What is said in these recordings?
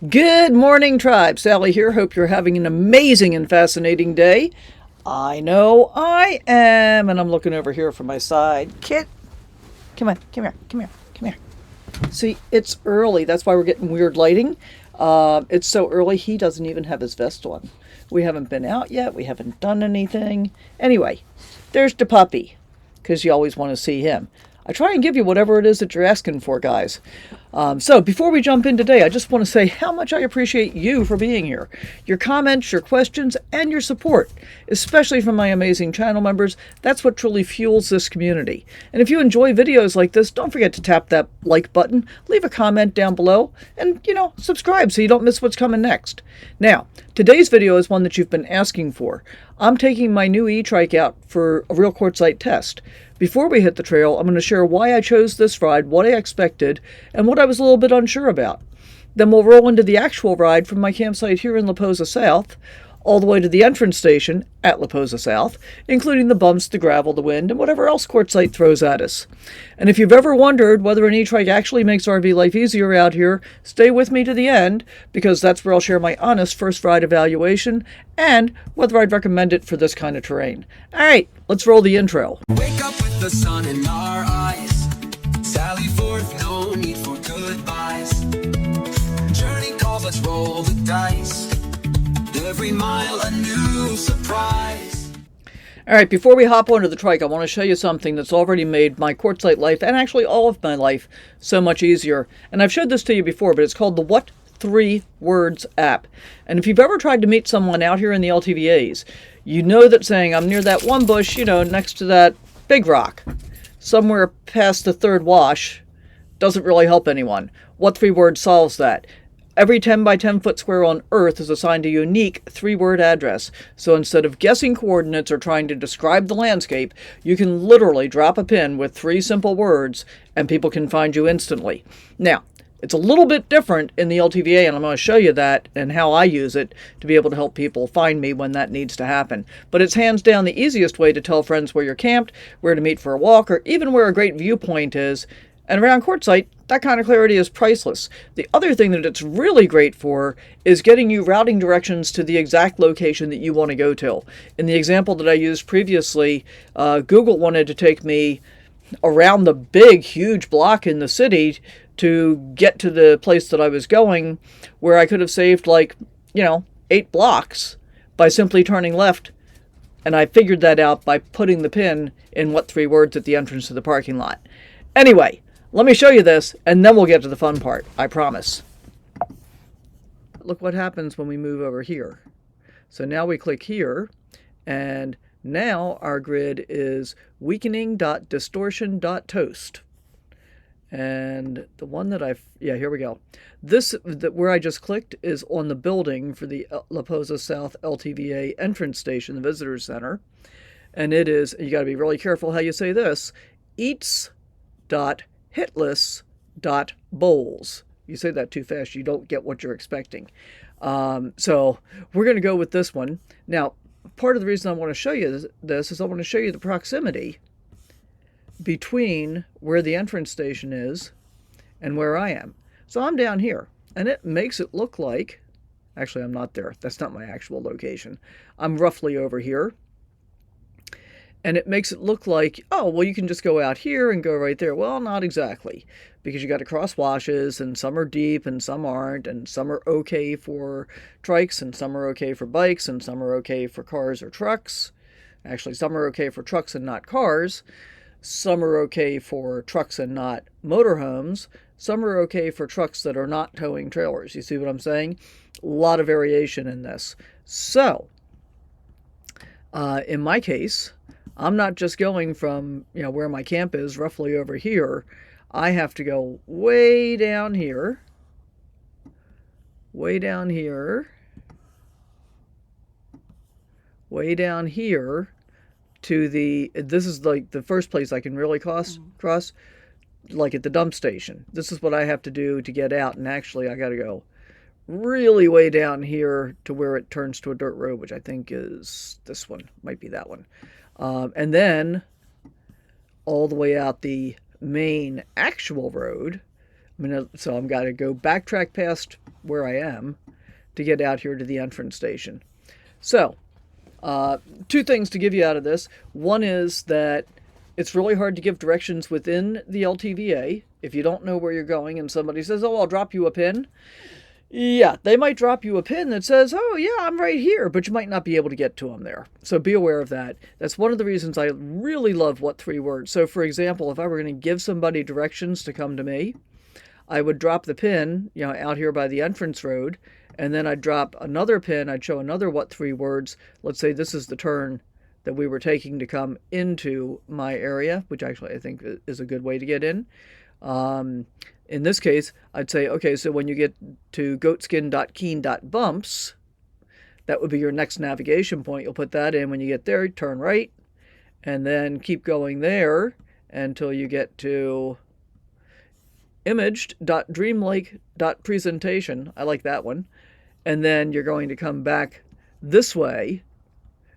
Good morning, tribe. Sally here. Hope you're having an amazing and fascinating day. I know I am, and I'm looking over here for my side. Kit, come on, come here, come here, come here. See, it's early. That's why we're getting weird lighting. It's so early, he doesn't even have his vest on. We haven't been out yet. We haven't done anything. Anyway, there's the puppy, because you always want to see him. I try and give you whatever it is that you're asking for, guys. So before we jump in today, I just want to say how much I appreciate you for being here. Your comments, your questions, and your support, especially from my amazing channel members. That's what truly fuels this community. And if you enjoy videos like this, don't forget to tap that like button, leave a comment down below, and, subscribe so you don't miss what's coming next. Now, today's video is one that you've been asking for. I'm taking my new E-Trike out for a real quartzsite test. Before we hit the trail, I'm going to share why I chose this ride, what I expected, and what I was a little bit unsure about. Then we'll roll into the actual ride from my campsite here in Posa South, all the way to the entrance station at Posa South, including the bumps, the gravel, the wind, and whatever else quartzsite throws at us. And if you've ever wondered whether an E-Trike actually makes RV life easier out here, stay with me to the end, because that's where I'll share my honest first ride evaluation and whether I'd recommend it for this kind of terrain. All right, let's roll the intro. Wake up with the sun in our eyes. Sally forth, no need for goodbyes. Journey calls, let's roll the dice. Every mile a new surprise. All right, before we hop onto the trike, I want to show you something that's already made my quartzsite life, and actually all of my life, so much easier. And I've showed this to you before, but it's called the What 3 Words app. And if you've ever tried to meet someone out here in the LTVAs, you know that saying, I'm near that one bush, next to that big rock, somewhere past the third wash, doesn't really help anyone. What 3 words solves that? Every 10 by 10 foot square on Earth is assigned a unique 3-word address. So instead of guessing coordinates or trying to describe the landscape, you can literally drop a pin with 3 simple words and people can find you instantly. Now, it's a little bit different in the LTVA, and I'm going to show you that and how I use it to be able to help people find me when that needs to happen. But it's hands down the easiest way to tell friends where you're camped, where to meet for a walk, or even where a great viewpoint is. And around quartzsite, that kind of clarity is priceless. The other thing that it's really great for is getting you routing directions to the exact location that you want to go to. In the example that I used previously, Google wanted to take me around the big, huge block in the city to get to the place that I was going, where I could have saved 8 blocks by simply turning left. And I figured that out by putting the pin in what 3 words at the entrance to the parking lot. Anyway, let me show you this, and then we'll get to the fun part, I promise. Look what happens when we move over here. So now we click here, and now our grid is weakening.distortion.toast. And the one that here we go. Where I just clicked is on the building for the Posa South LTVA entrance station, the visitor center. And it is, you got to be really careful how you say this, eats.hitless.bowls. You say that too fast, you don't get what you're expecting. So we're going to go with this one. Now, part of the reason I want to show you this is I want to show you the proximity between where the entrance station is and where I am. So I'm down here, and it makes it look like, actually I'm not there, that's not my actual location. I'm roughly over here. And it makes it look like, oh, well, you can just go out here and go right there. Well, not exactly, because you got to cross washes, and some are deep and some aren't, and some are okay for trikes, and some are okay for bikes, and some are okay for cars or trucks. Actually, some are okay for trucks and not cars. Some are okay for trucks and not motorhomes. Some are okay for trucks that are not towing trailers. You see what I'm saying? A lot of variation in this. So, in my case, I'm not just going from, where my camp is, roughly over here. I have to go way down here, way down here, way down here to this is like the first place I can really cross, like at the dump station. This is what I have to do to get out, and actually I got to go really way down here to where it turns to a dirt road, which I think is this one, might be that one. And then all the way out the main actual road. So I've got to go backtrack past where I am to get out here to the entrance station. So, two things to give you out of this. One is that it's really hard to give directions within the LTVA if you don't know where you're going and somebody says, oh, I'll drop you a pin. Yeah, they might drop you a pin that says, oh, yeah, I'm right here, but you might not be able to get to them there. So be aware of that. That's one of the reasons I really love what 3 words. So, for example, if I were going to give somebody directions to come to me, I would drop the pin, out here by the entrance road, and then I'd drop another pin. I'd show another what 3 words. Let's say this is the turn that we were taking to come into my area, which actually I think is a good way to get in. In this case, I'd say, okay, so when you get to goatskin.keen.bumps, that would be your next navigation point. You'll put that in. When you get there, turn right, and then keep going there until you get to imaged.dreamlake.presentation. I like that one. And then you're going to come back this way.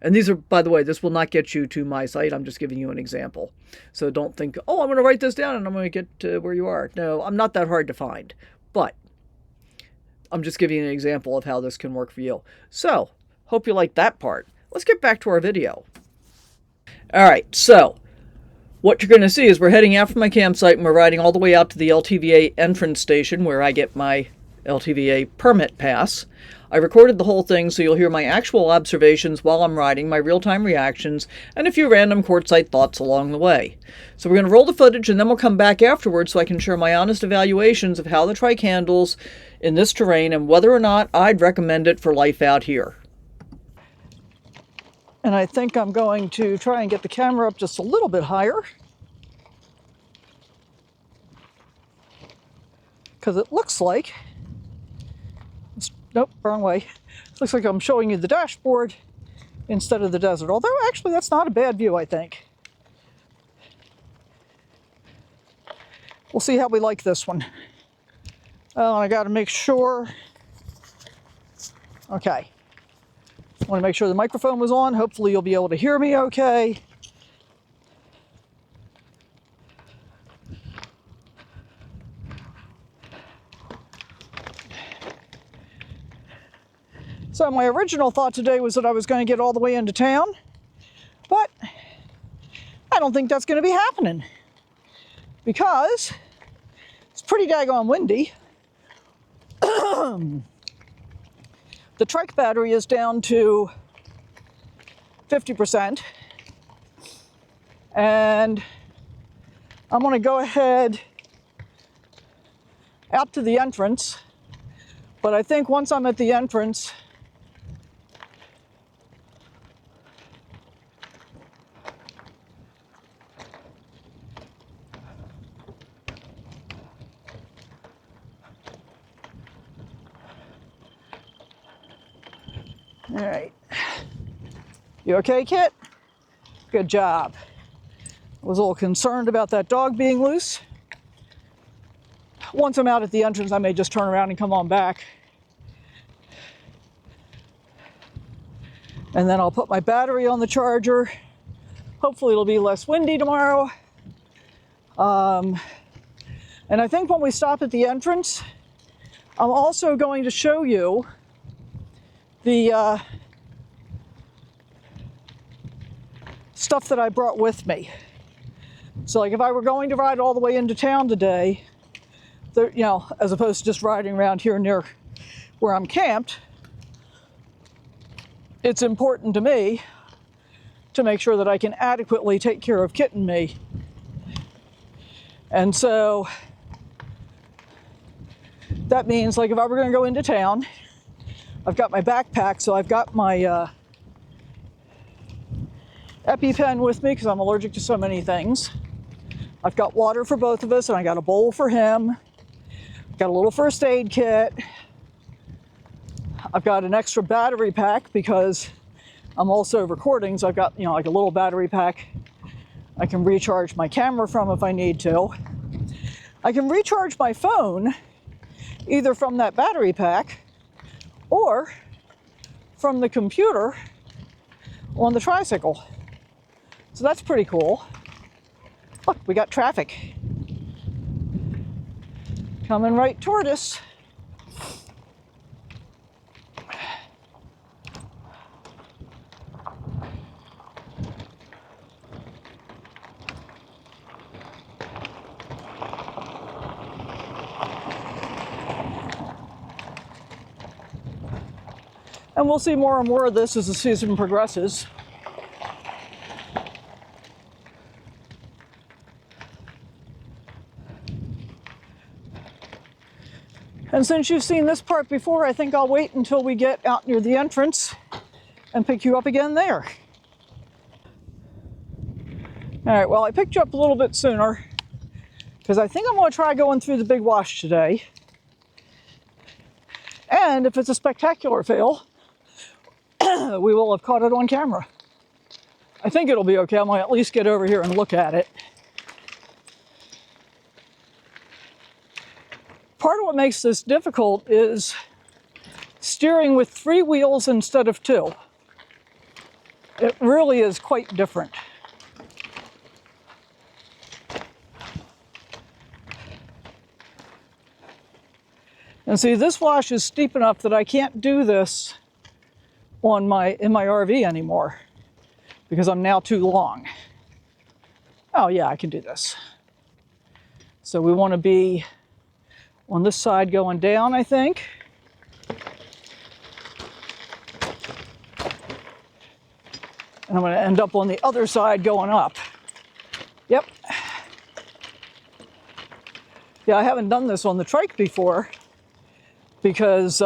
And these are, by the way, this will not get you to my site. I'm just giving you an example. So don't think, oh, I'm going to write this down and I'm going to get to where you are. No, I'm not that hard to find. But I'm just giving you an example of how this can work for you. So, hope you like that part. Let's get back to our video. All right, so what you're going to see is we're heading out from my campsite and we're riding all the way out to the LTVA entrance station where I get my LTVA permit pass. I recorded the whole thing so you'll hear my actual observations while I'm riding, my real-time reactions, and a few random Quartzsite thoughts along the way. So we're going to roll the footage and then we'll come back afterwards so I can share my honest evaluations of how the trike handles in this terrain and whether or not I'd recommend it for life out here. And I think I'm going to try and get the camera up just a little bit higher, because it looks like, nope, wrong way. It looks like I'm showing you the dashboard instead of the desert. Although, actually, that's not a bad view, I think. We'll see how we like this one. Oh, I got to make sure. Okay. I want to make sure the microphone was on. Hopefully, you'll be able to hear me okay. So my original thought today was that I was going to get all the way into town, but I don't think that's going to be happening because it's pretty daggone windy. The trike battery is down to 50%, and I'm going to go ahead out to the entrance, but I think once I'm at the entrance, all right. You okay, Kit? Good job. I was a little concerned about that dog being loose. Once I'm out at the entrance, I may just turn around and come on back. And then I'll put my battery on the charger. Hopefully it'll be less windy tomorrow. And I think when we stop at the entrance, I'm also going to show you the stuff that I brought with me. So like if I were going to ride all the way into town today, there, as opposed to just riding around here near where I'm camped, it's important to me to make sure that I can adequately take care of Kit and me. And so that means like if I were going to go into town, I've got my backpack, so I've got my EpiPen with me because I'm allergic to so many things. I've got water for both of us, and I got a bowl for him. I've got a little first aid kit. I've got an extra battery pack because I'm also recording, so I've got, like a little battery pack I can recharge my camera from if I need to. I can recharge my phone either from that battery pack or from the computer on the tricycle. So that's pretty cool. Look, we got traffic coming right toward us. And we'll see more and more of this as the season progresses. And since you've seen this part before, I think I'll wait until we get out near the entrance and pick you up again there. All right, well, I picked you up a little bit sooner because I think I'm going to try going through the big wash today. And if it's a spectacular fail, we will have caught it on camera. I think it'll be okay. I'm going to at least get over here and look at it. Part of what makes this difficult is steering with 3 wheels instead of 2. It really is quite different. And see, this wash is steep enough that I can't do this in my RV anymore because I'm now too long. Oh yeah, I can do this. So we want to be on this side going down, I think. And I'm going to end up on the other side going up. Yep. Yeah, I haven't done this on the trike before because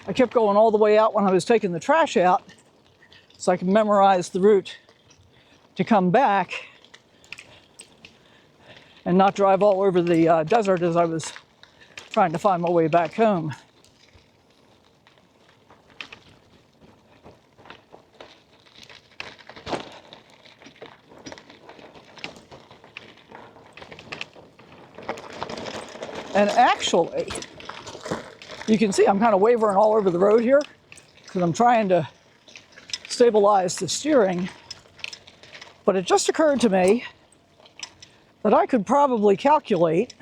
I kept going all the way out when I was taking the trash out so I could memorize the route to come back and not drive all over the desert as I was trying to find my way back home. And actually, you can see I'm kind of wavering all over the road here because I'm trying to stabilize the steering. But it just occurred to me that I could probably calculate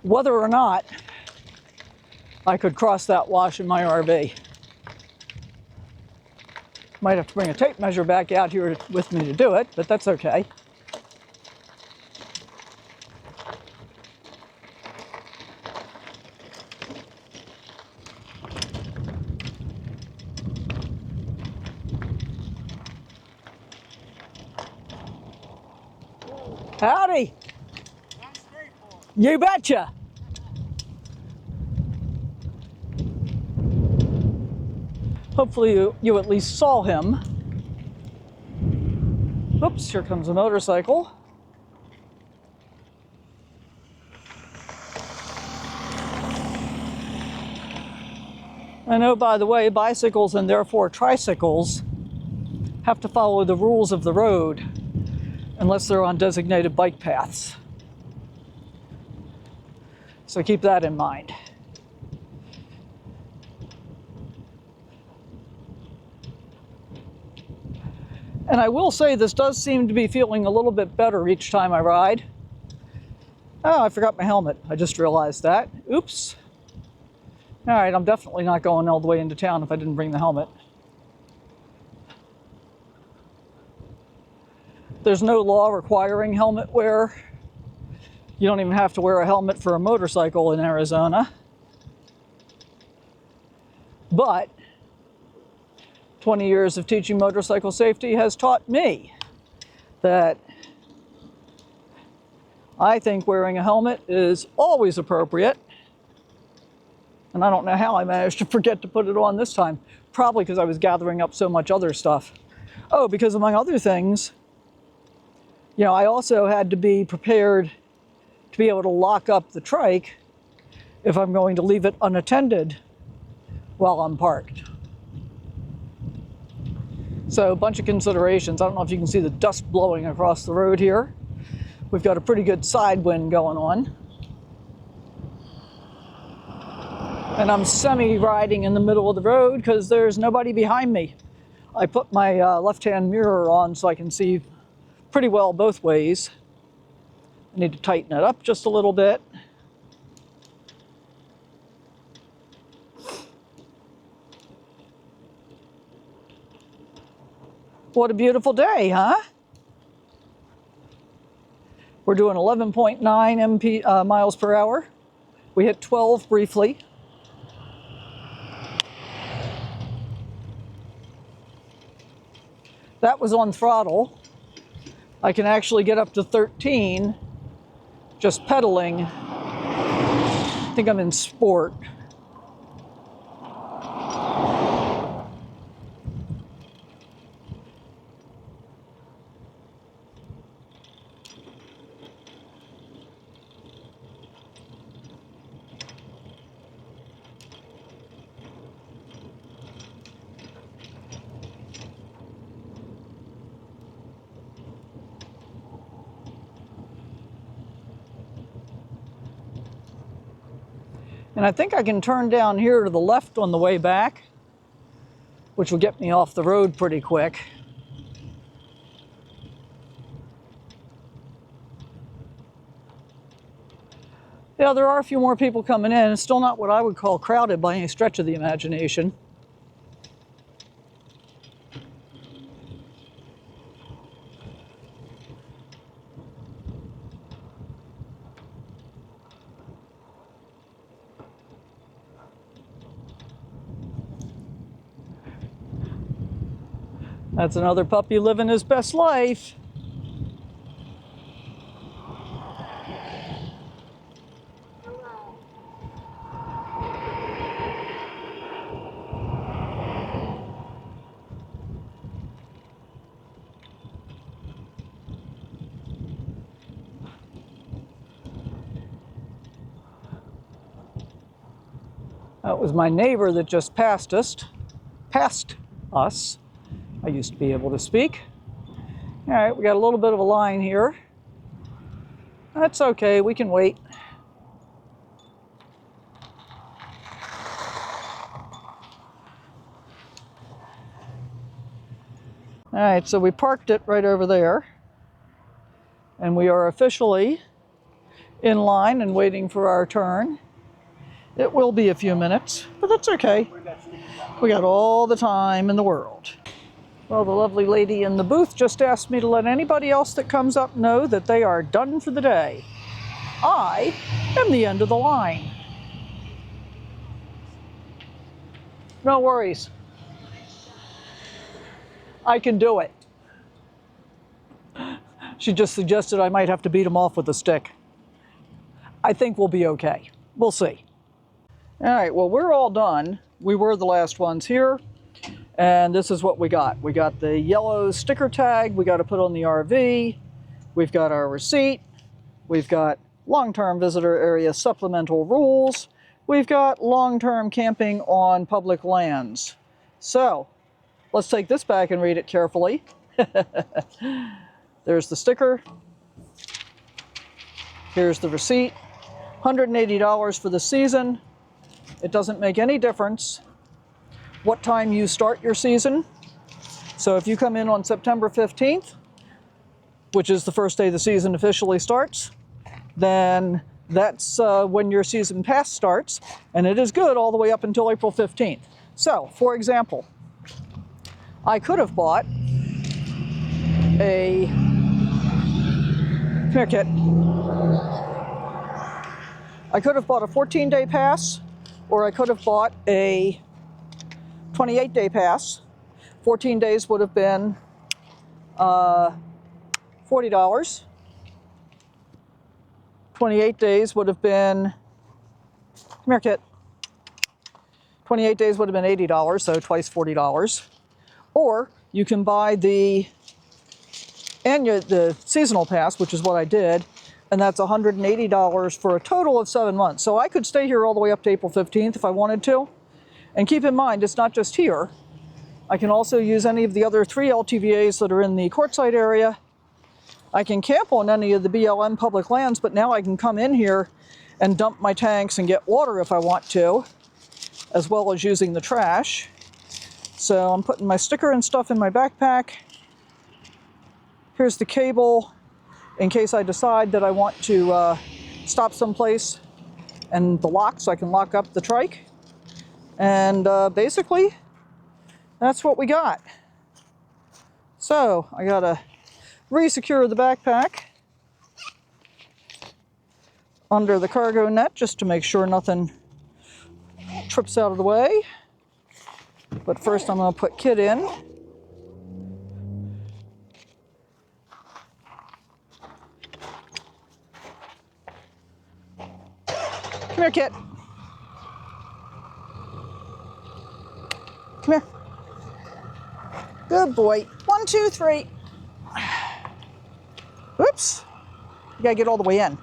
whether or not I could cross that wash in my RV. Might have to bring a tape measure back out here with me to do it, but that's okay. Howdy. You betcha. Hopefully you at least saw him. Oops, here comes a motorcycle. I know, by the way, bicycles and therefore tricycles have to follow the rules of the road unless they're on designated bike paths. So keep that in mind. And I will say this does seem to be feeling a little bit better each time I ride. Oh, I forgot my helmet. I just realized that. Oops. All right, I'm definitely not going all the way into town if I didn't bring the helmet. There's no law requiring helmet wear. You don't even have to wear a helmet for a motorcycle in Arizona. But 20 years of teaching motorcycle safety has taught me that I think wearing a helmet is always appropriate. And I don't know how I managed to forget to put it on this time. Probably because I was gathering up so much other stuff. Oh, because among other things, you know, I also had to be prepared to be able to lock up the trike if I'm going to leave it unattended while I'm parked. So a bunch of considerations. I don't know if you can see the dust blowing across the road here. We've got a pretty good side wind going on. And I'm semi-riding in the middle of the road because there's nobody behind me. I put my left-hand mirror on so I can see pretty well both ways. I need to tighten it up just a little bit. What a beautiful day, huh? We're doing 11.9 miles per hour We hit 12 briefly. That was on throttle. I can actually get up to 13 just pedaling. I think I'm in sport. And I think I can turn down here to the left on the way back, which will get me off the road pretty quick. Yeah, there are a few more people coming in. It's still not what I would call crowded by any stretch of the imagination. That's another puppy living his best life. That was my neighbor that just passed us. I used to be able to speak. All right, we got a little bit of a line here. That's okay, we can wait. All right, so we parked it right over there. And we are officially in line and waiting for our turn. It will be a few minutes, but that's okay. We got all the time in the world. Well, the lovely lady in the booth just asked me to let anybody else that comes up know that they are done for the day. I am the end of the line. No worries. I can do it. She just suggested I might have to beat him off with a stick. I think we'll be okay. We'll see. All right, well, we're all done. We were the last ones here. And this is what we got. We got the yellow sticker tag we got to put on the RV. We've got our receipt. We've got long-term visitor area supplemental rules. We've got long-term camping on public lands. So let's take this back and read it carefully. There's the sticker. Here's the receipt. $180 for the season. It doesn't make any difference what time you start your season. So if you come in on September 15th, which is the first day the season officially starts, then that's when your season pass starts, and it is good all the way up until April 15th. So, for example, I could have bought a, come here, Kit. I could have bought a 14-day pass, or I could have bought a 28-day pass. 14 days would have been $40. 28 days would have been, come here, Kit. 28 days would have been $80, so twice $40. Or you can buy the seasonal pass, which is what I did, and that's $180 for a total of 7 months. So I could stay here all the way up to April 15th if I wanted to. And keep in mind, it's not just here. I can also use any of the other 3 LTVAs that are in the Quartzsite area. I can camp on any of the BLM public lands, but now I can come in here and dump my tanks and get water if I want to, as well as using the trash. So I'm putting my sticker and stuff in my backpack. Here's the cable in case I decide that I want to stop someplace, and the lock so I can lock up the trike. And basically, that's what we got. So I gotta re-secure the backpack. under the cargo net just to make sure nothing trips out of the way. But first I'm going to put Kit in. Come here, Kit. Come here. Good boy. 1, 2, 3. Oops. You gotta get all the way in.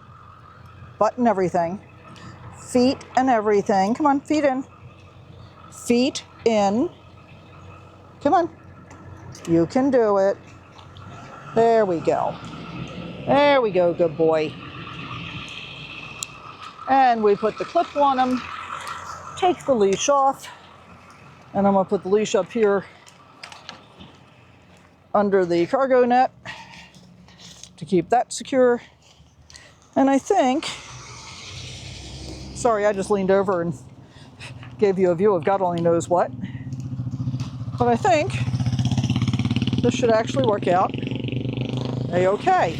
Butt and everything. Feet and everything. Come on, feet in. Feet in. Come on. You can do it. There we go. There we go, good boy. And we put the clip on him. Take the leash off. And I'm gonna put the leash up here under the cargo net to keep that secure. And I think, sorry, I just leaned over and gave you a view of God only knows what. But I think this should actually work out a-okay.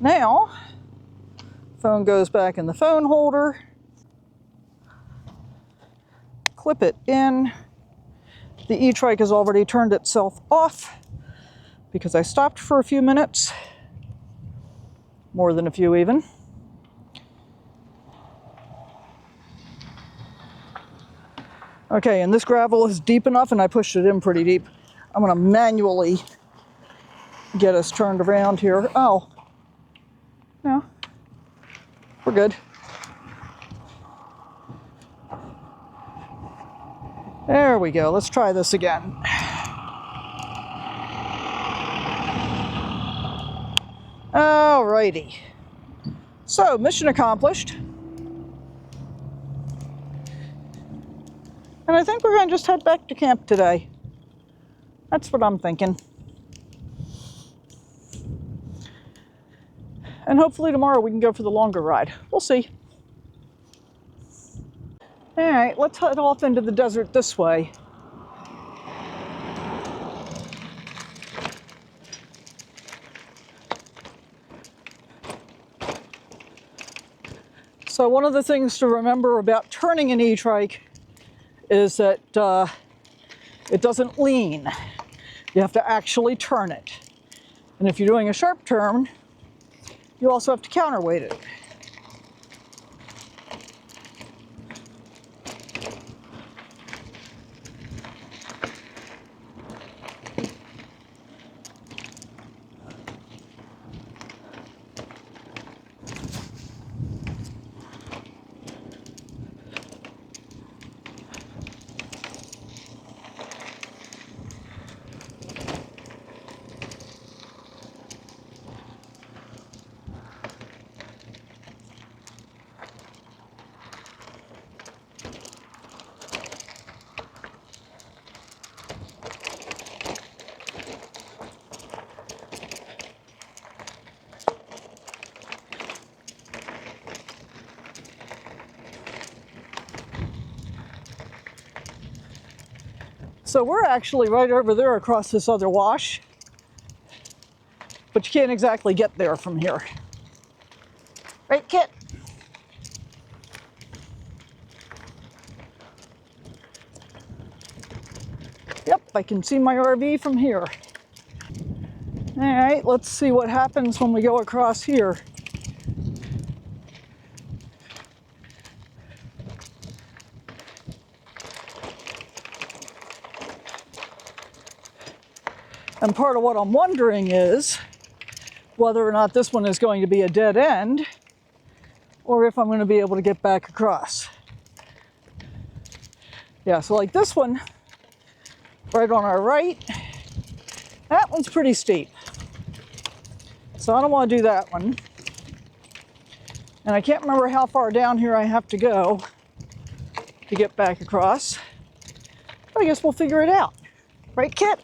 Now, phone goes back in the phone holder. Clip it in. The E-Trike has already turned itself off because I stopped for a few minutes, more than a few even. Okay, and this gravel is deep enough and I pushed it in pretty deep. I'm gonna manually get us turned around here. Oh, no, we're good. There we go. Let's try this again. Alrighty. So, mission accomplished. And I think we're going to just head back to camp today. That's what I'm thinking. And hopefully tomorrow we can go for the longer ride. We'll see. All right, let's head off into the desert this way. So one of the things to remember about turning an E-Trike is that it doesn't lean. You have to actually turn it. And if you're doing a sharp turn, you also have to counterweight it. So we're actually right over there across this other wash, but you can't exactly get there from here. Right, Kit? Yep, I can see my RV from here. All right, let's see what happens when we go across here. And part of what I'm wondering is whether or not this one is going to be a dead end or if I'm going to be able to get back across. Yeah, so like this one, right on our right, that one's pretty steep. So I don't want to do that one. And I can't remember how far down here I have to go to get back across. But I guess we'll figure it out. Right, Kit?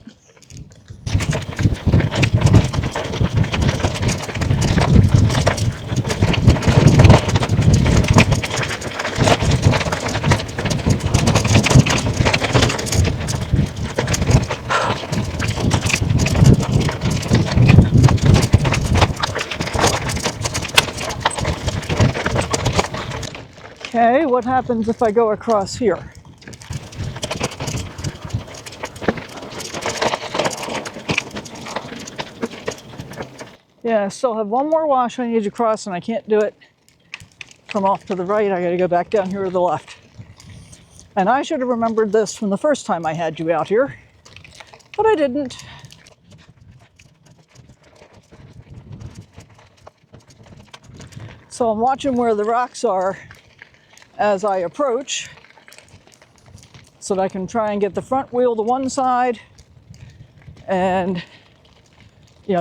Okay, what happens if I go across here? Yeah, I still have one more wash I need to cross, and I can't do it from off to the right. I gotta go back down here to the left. And I should have remembered this from the first time I had you out here, but I didn't. So I'm watching where the rocks are as I approach, so that I can try and get the front wheel to one side, and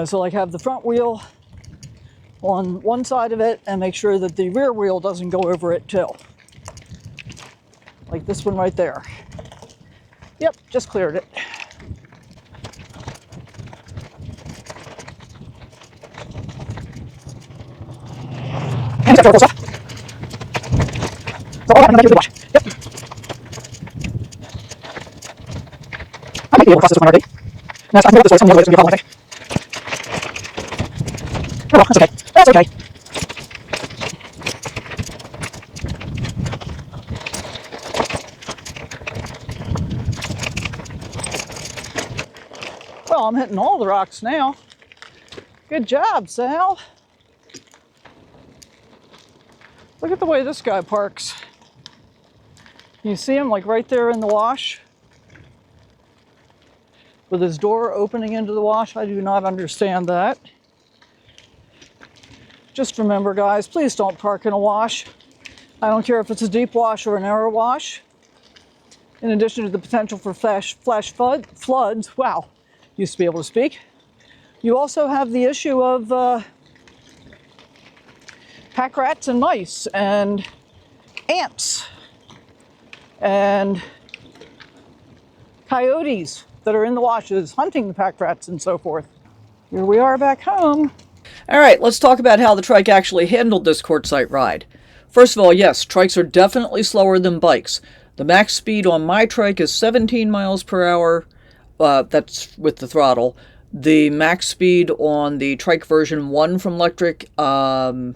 so like have the front wheel on one side of it and make sure that the rear wheel doesn't go over it too. Like this one right there. Yep, just cleared it. And it's got stuff. So all happened, wash. Yep. I might be able to cross this one already. No, I can go this way, so I'm the other way, it's going to be a problem, I think. Oh well, that's okay. That's okay. Well, I'm hitting all the rocks now. Good job, Sal. Look at the way this guy parks. You see him like right there in the wash? With his door opening into the wash? I do not understand that. Just remember, guys, please don't park in a wash. I don't care if it's a deep wash or a narrow wash. In addition to the potential for flash floods, wow, used to be able to speak. You also have the issue of pack rats and mice and ants and coyotes that are in the washes hunting the pack rats and so forth. Here we are back home. All right, let's talk about how the trike actually handled this Quartzsite ride. First of all, yes, trikes are definitely slower than bikes. The max speed on my trike is 17 miles per hour. That's with the throttle. The max speed on the trike version 1 from Electric, I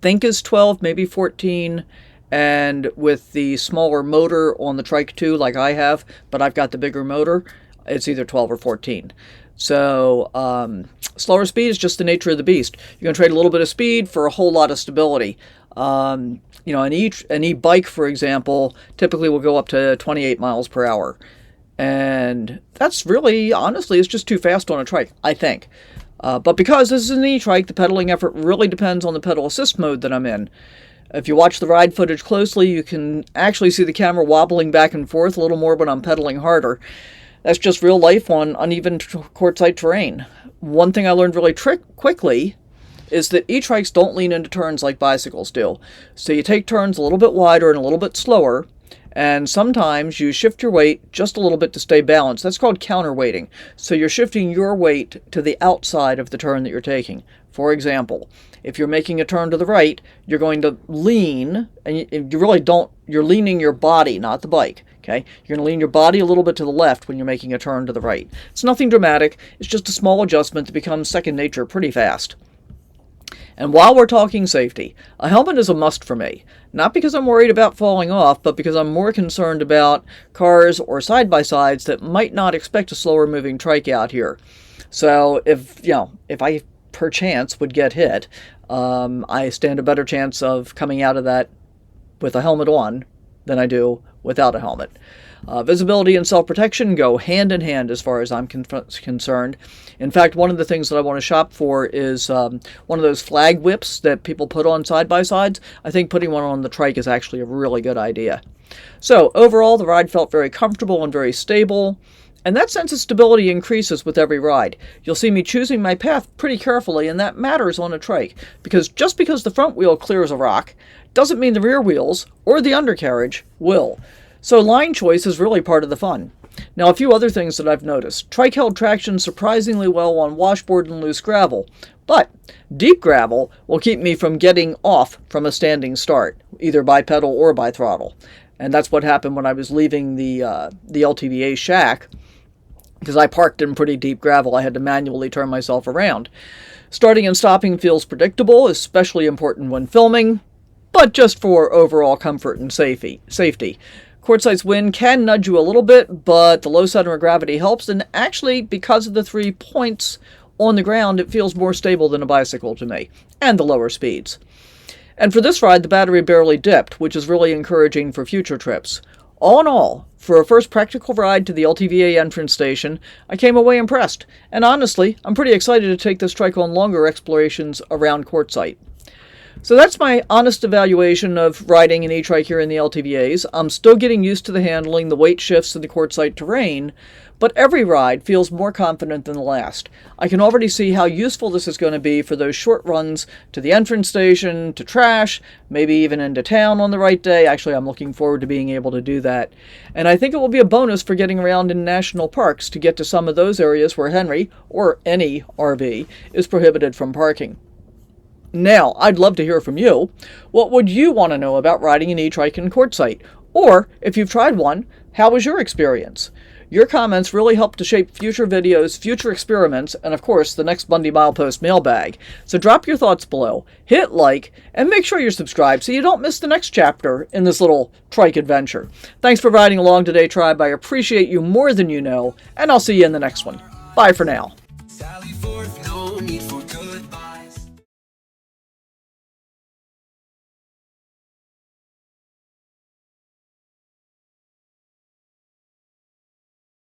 think is 12, maybe 14. And with the smaller motor on the Trike 2, like I have, but I've got the bigger motor, it's either 12 or 14. So slower speed is just the nature of the beast. You're going to trade a little bit of speed for a whole lot of stability. An e-bike, for example, typically will go up to 28 miles per hour. And that's really, honestly, it's just too fast on a trike, I think. But because this is an e-trike, the pedaling effort really depends on the pedal assist mode that I'm in. If you watch the ride footage closely, you can actually see the camera wobbling back and forth a little more when I'm pedaling harder. That's just real life on uneven quartzite terrain. One thing I learned really quickly is that e-trikes don't lean into turns like bicycles do. So you take turns a little bit wider and a little bit slower, and sometimes you shift your weight just a little bit to stay balanced. That's called counterweighting. So you're shifting your weight to the outside of the turn that you're taking. For example, if you're making a turn to the right, you're going to lean, and you really don't, you're leaning your body, not the bike, okay? You're going to lean your body a little bit to the left when you're making a turn to the right. It's nothing dramatic. It's just a small adjustment that becomes second nature pretty fast. And while we're talking safety, a helmet is a must for me. Not because I'm worried about falling off, but because I'm more concerned about cars or side-by-sides that might not expect a slower moving trike out here. So if I perchance would get hit, I stand a better chance of coming out of that with a helmet on than I do without a helmet. Visibility and self-protection go hand in hand as far as I'm concerned. In fact, one of the things that I want to shop for is one of those flag whips that people put on side-by-sides. I think putting one on the trike is actually a really good idea. So overall, the ride felt very comfortable and very stable. And that sense of stability increases with every ride. You'll see me choosing my path pretty carefully, and that matters on a trike, because just because the front wheel clears a rock doesn't mean the rear wheels or the undercarriage will. So line choice is really part of the fun. Now, a few other things that I've noticed. Trike held traction surprisingly well on washboard and loose gravel, but deep gravel will keep me from getting off from a standing start, either by pedal or by throttle. And that's what happened when I was leaving the LTVA shack. Because I parked in pretty deep gravel, I had to manually turn myself around. Starting and stopping feels predictable, especially important when filming. but just for overall comfort and safety. Quartzsite's wind can nudge you a little bit, but the low center of gravity helps, and actually, because of the 3 points on the ground, it feels more stable than a bicycle to me, and the lower speeds. And for this ride, the battery barely dipped, which is really encouraging for future trips. All in all, for a first practical ride to the LTVA entrance station, I came away impressed, and honestly, I'm pretty excited to take this trike on longer explorations around Quartzsite. So that's my honest evaluation of riding an e-trike here in the LTVAs. I'm still getting used to the handling, the weight shifts, and the Quartzsite terrain, but every ride feels more confident than the last. I can already see how useful this is going to be for those short runs to the entrance station, to trash, maybe even into town on the right day. Actually, I'm looking forward to being able to do that. And I think it will be a bonus for getting around in national parks to get to some of those areas where Henry, or any RV, is prohibited from parking. Now, I'd love to hear from you. What would you want to know about riding an e-trike in Quartzsite? Or, if you've tried one, how was your experience? Your comments really help to shape future videos, future experiments, and of course, the next Bundy Milepost mailbag. So drop your thoughts below, hit like, and make sure you're subscribed so you don't miss the next chapter in this little trike adventure. Thanks for riding along today, Tribe. I appreciate you more than you know, and I'll see you in the next one. Bye for now. Sally